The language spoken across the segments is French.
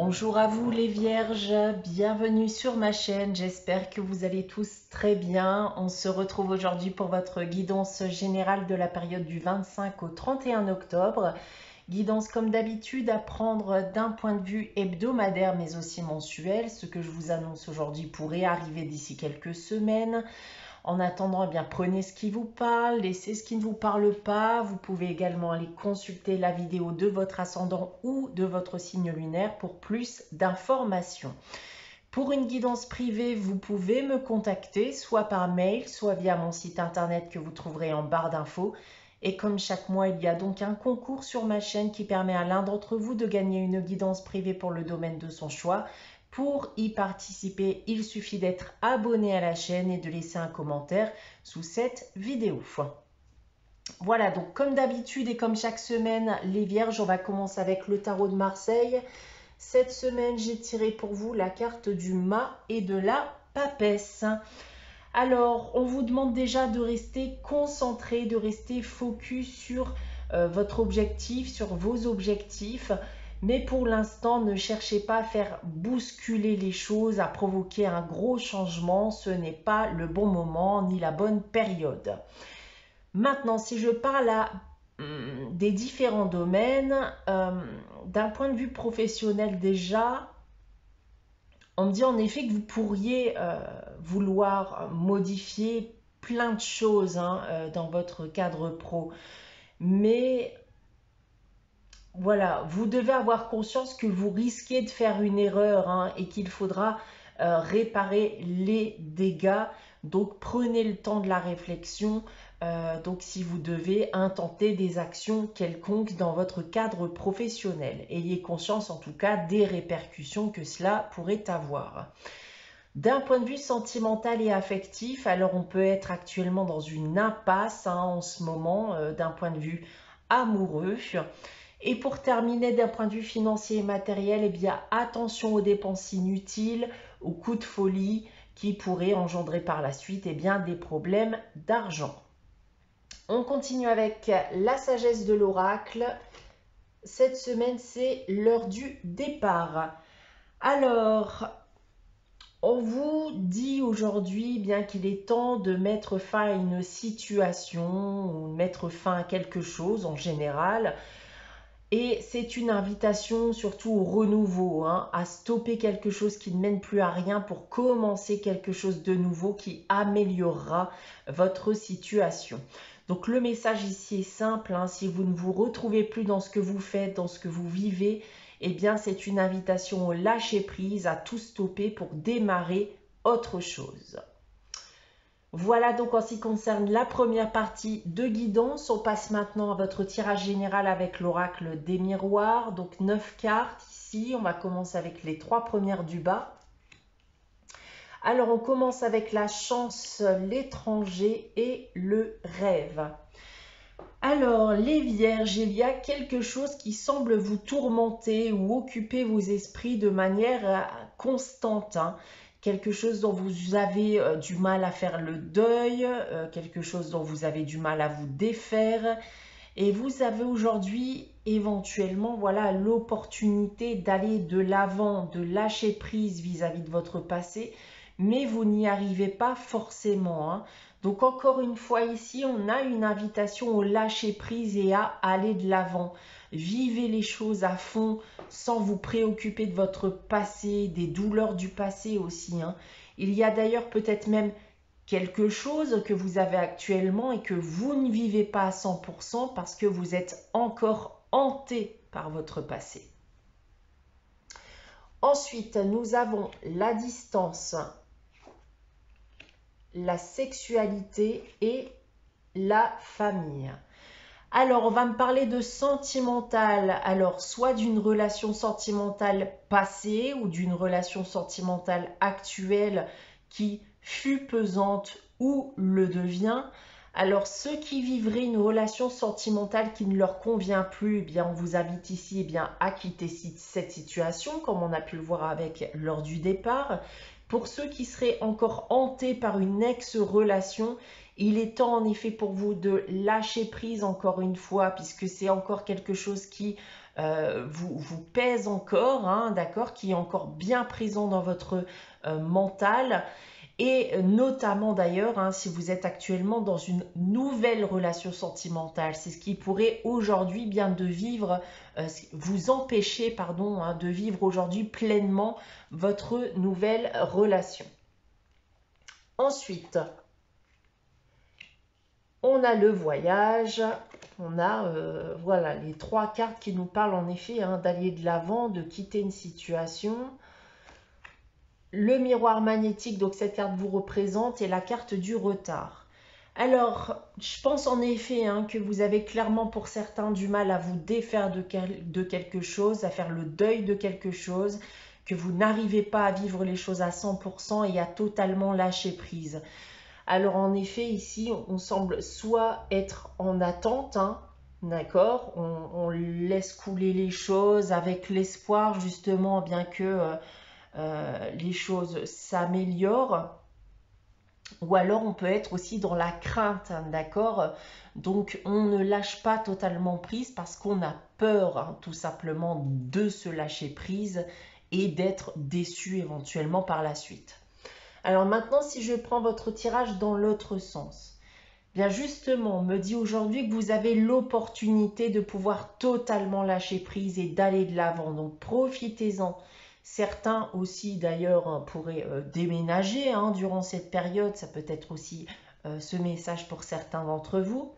Bonjour à vous les vierges, bienvenue sur ma chaîne, j'espère que vous allez tous très bien. On se retrouve aujourd'hui pour votre guidance générale de la période du 25 au 31 octobre. Guidance comme d'habitude à prendre d'un point de vue hebdomadaire mais aussi mensuel. Ce que je vous annonce aujourd'hui pourrait arriver d'ici quelques semaines. En attendant, eh bien, prenez ce qui vous parle, laissez ce qui ne vous parle pas. Vous pouvez également aller consulter la vidéo de votre ascendant ou de votre signe lunaire pour plus d'informations. Pour une guidance privée, vous pouvez me contacter soit par mail, soit via mon site internet que vous trouverez en barre d'infos. Et comme chaque mois, il y a donc un concours sur ma chaîne qui permet à l'un d'entre vous de gagner une guidance privée pour le domaine de son choix. Pour y participer, il suffit d'être abonné à la chaîne et de laisser un commentaire sous cette vidéo. Voilà, donc comme d'habitude et comme chaque semaine, les vierges, on va commencer avec le tarot de Marseille. Cette semaine, j'ai tiré pour vous la carte du mât et de la papesse. Alors, on vous demande déjà de rester concentré, de rester focus sur votre objectif, sur vos objectifs. Mais pour l'instant, ne cherchez pas à faire bousculer les choses, à provoquer un gros changement. Ce n'est pas le bon moment ni la bonne période. Maintenant, si je parle des différents domaines, d'un point de vue professionnel déjà, on me dit en effet que vous pourriez vouloir modifier plein de choses dans votre cadre pro. Mais voilà, vous devez avoir conscience que vous risquez de faire une erreur et qu'il faudra réparer les dégâts. Donc prenez le temps de la réflexion. Donc si vous devez intenter des actions quelconques dans votre cadre professionnel, ayez conscience en tout cas des répercussions que cela pourrait avoir. D'un point de vue sentimental et affectif, alors on peut être actuellement dans une impasse en ce moment d'un point de vue amoureux. Et pour terminer, d'un point de vue financier et matériel, eh bien, attention aux dépenses inutiles, aux coups de folie qui pourraient engendrer par la suite des problèmes d'argent. On continue avec la sagesse de l'oracle. Cette semaine, c'est l'heure du départ. Alors, on vous dit aujourd'hui bien qu'il est temps de mettre fin à une situation ou mettre fin à quelque chose en général. Et c'est une invitation surtout au renouveau, à stopper quelque chose qui ne mène plus à rien pour commencer quelque chose de nouveau qui améliorera votre situation. Donc le message ici est simple, si vous ne vous retrouvez plus dans ce que vous faites, dans ce que vous vivez, eh bien c'est une invitation au lâcher prise, à tout stopper pour démarrer autre chose. Voilà donc en ce qui concerne la première partie de guidance. On passe maintenant à votre tirage général avec l'oracle des miroirs. Donc 9 cartes ici. On va commencer avec les 3 premières du bas. Alors on commence avec la chance, l'étranger et le rêve. Alors les vierges, il y a quelque chose qui semble vous tourmenter ou occuper vos esprits de manière constante. Quelque chose dont vous avez du mal à faire le deuil, quelque chose dont vous avez du mal à vous défaire. Et vous avez aujourd'hui éventuellement l'opportunité d'aller de l'avant, de lâcher prise vis-à-vis de votre passé, mais vous n'y arrivez pas forcément. Donc encore une fois ici, on a une invitation au lâcher prise et à aller de l'avant. Vivez les choses à fond sans vous préoccuper de votre passé, des douleurs du passé aussi. Il y a d'ailleurs peut-être même quelque chose que vous avez actuellement et que vous ne vivez pas à 100% parce que vous êtes encore hanté par votre passé. Ensuite, nous avons la distance, la sexualité et la famille. Alors, on va me parler de sentimental. Alors, soit d'une relation sentimentale passée ou d'une relation sentimentale actuelle qui fut pesante ou le devient. Alors, ceux qui vivraient une relation sentimentale qui ne leur convient plus, eh bien, on vous invite ici à quitter cette situation, comme on a pu le voir avec lors du départ. Pour ceux qui seraient encore hantés par une ex-relation, Il est temps en effet pour vous de lâcher prise encore une fois, puisque c'est encore quelque chose qui vous pèse encore, hein, d'accord, qui est encore bien présent dans votre mental. Et notamment d'ailleurs, hein, si vous êtes actuellement dans une nouvelle relation sentimentale, c'est ce qui pourrait aujourd'hui bien de vivre, vous empêcher, pardon, hein, de vivre aujourd'hui pleinement votre nouvelle relation. Ensuite, on a le voyage, on a voilà, les 3 cartes qui nous parlent en effet hein, d'aller de l'avant, de quitter une situation. Le miroir magnétique, donc cette carte vous représente, et la carte du retard. Alors, je pense en effet hein, que vous avez clairement pour certains du mal à vous défaire de quelque chose, à faire le deuil de quelque chose, que vous n'arrivez pas à vivre les choses à 100% et à totalement lâcher prise. Alors en effet, ici, on semble soit être en attente, hein, d'accord, on laisse couler les choses avec l'espoir justement bien que les choses s'améliorent, ou alors on peut être aussi dans la crainte, hein, d'accord, donc on ne lâche pas totalement prise parce qu'on a peur hein, tout simplement de se lâcher prise et d'être déçu éventuellement par la suite. Alors maintenant, si je prends votre tirage dans l'autre sens, bien justement, on me dit aujourd'hui que vous avez l'opportunité de pouvoir totalement lâcher prise et d'aller de l'avant. Donc profitez-en. Certains aussi d'ailleurs pourraient déménager hein, durant cette période. Ça peut être aussi ce message pour certains d'entre vous.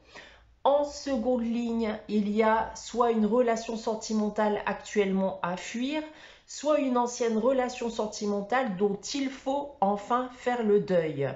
En seconde ligne, il y a soit une relation sentimentale actuellement à fuir, soit une ancienne relation sentimentale dont il faut enfin faire le deuil.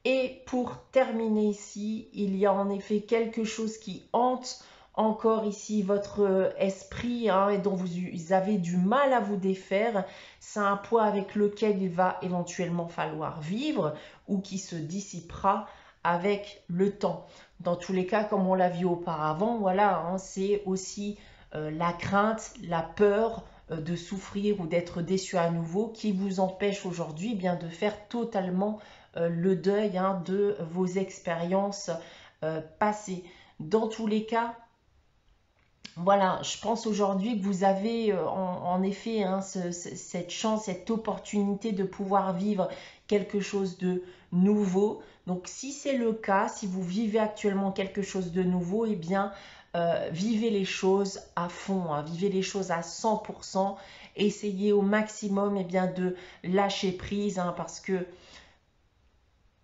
Et pour terminer ici, il y a en effet quelque chose qui hante encore ici votre esprit hein, et dont vous avez du mal à vous défaire. C'est un poids avec lequel il va éventuellement falloir vivre ou qui se dissipera avec le temps. Dans tous les cas, comme on l'a vu auparavant, voilà, hein, c'est aussi la crainte, la peur de souffrir ou d'être déçu à nouveau qui vous empêche aujourd'hui bien de faire totalement le deuil hein, de vos expériences passées. Dans tous les cas, voilà, je pense aujourd'hui que vous avez en effet hein, cette chance, cette opportunité de pouvoir vivre quelque chose de nouveau. Donc si c'est le cas, si vous vivez actuellement quelque chose de nouveau, eh bien vivez les choses à fond, hein, vivez les choses à 100%. Essayez au maximum eh bien, de lâcher prise hein, parce que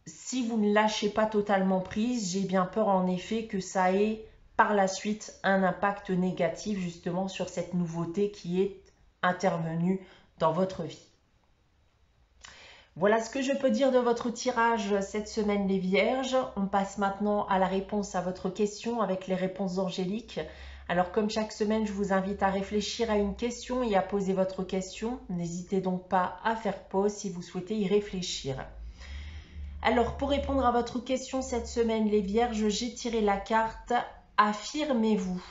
si vous ne lâchez pas totalement prise, j'ai bien peur en effet que ça ait par la suite un impact négatif justement sur cette nouveauté qui est intervenue dans votre vie. Voilà ce que je peux dire de votre tirage cette semaine les Vierges. On passe maintenant à la réponse à votre question avec les réponses angéliques. Alors comme chaque semaine, je vous invite à réfléchir à une question et à poser votre question. N'hésitez donc pas à faire pause si vous souhaitez y réfléchir. Alors pour répondre à votre question cette semaine les Vierges, j'ai tiré la carte « Affirmez-vous ».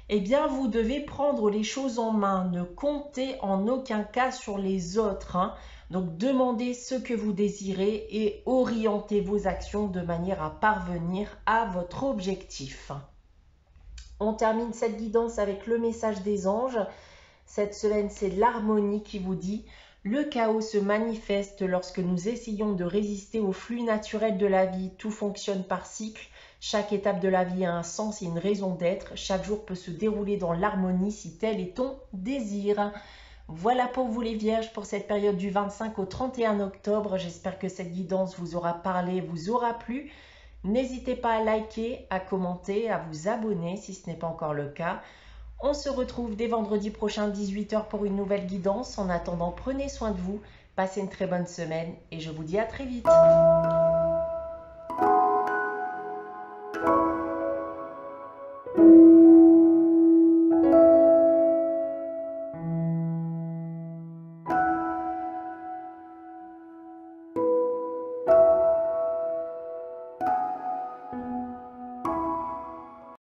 Eh bien, vous devez prendre les choses en main, ne comptez en aucun cas sur les autres. Hein. Donc, demandez ce que vous désirez et orientez vos actions de manière à parvenir à votre objectif. On termine cette guidance avec le message des anges. Cette semaine, c'est l'harmonie qui vous dit « Le chaos se manifeste lorsque nous essayons de résister au flux naturel de la vie. Tout fonctionne par cycle. Chaque étape de la vie a un sens et une raison d'être. Chaque jour peut se dérouler dans l'harmonie si tel est ton désir. » Voilà pour vous les Vierges pour cette période du 25 au 31 octobre. J'espère que cette guidance vous aura parlé, vous aura plu. N'hésitez pas à liker, à commenter, à vous abonner si ce n'est pas encore le cas. On se retrouve dès vendredi prochain 18 h pour une nouvelle guidance. En attendant, prenez soin de vous, passez une très bonne semaine et je vous dis à très vite.